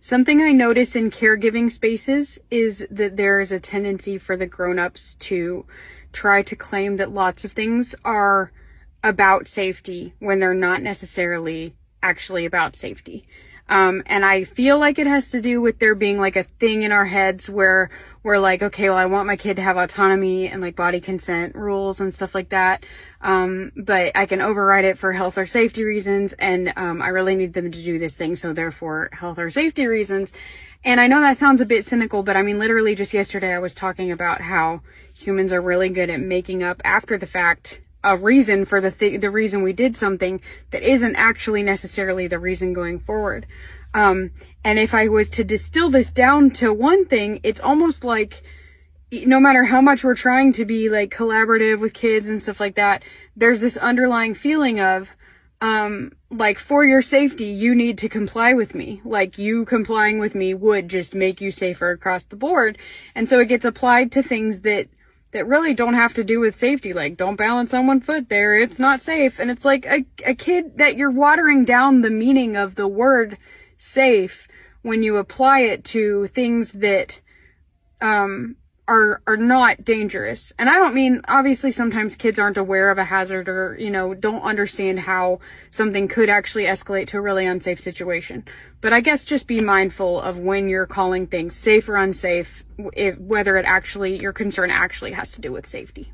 Something I notice in caregiving spaces is that there is a tendency for the grown-ups to try to claim that lots of things are about safety when they're not necessarily actually about safety. And I feel like it has to do with there being like a thing in our heads where we're like, okay, well, I want my kid to have autonomy and like body consent rules and stuff like that. But I can override it for health or safety reasons. And, I really need them to do this thing. So therefore health or safety reasons. And I know that sounds a bit cynical, but I mean, literally just yesterday I was talking about how humans are really good at making up after the fact a reason for the reason we did something that isn't actually necessarily the reason going forward. And if I was to distill this down to one thing, it's almost like no matter how much we're trying to be like collaborative with kids and stuff like that, there's this underlying feeling of, like, for your safety, you need to comply with me. Like, you complying with me would just make you safer across the board. And so it gets applied to things that really don't have to do with safety. Like, don't balance on one foot there, it's not safe. And it's like a kid that you're watering down the meaning of the word safe when you apply it to things that are not dangerous. And I don't mean, obviously sometimes kids aren't aware of a hazard or, don't understand how something could actually escalate to a really unsafe situation. But I guess just be mindful of when you're calling things safe or unsafe, whether your concern actually has to do with safety.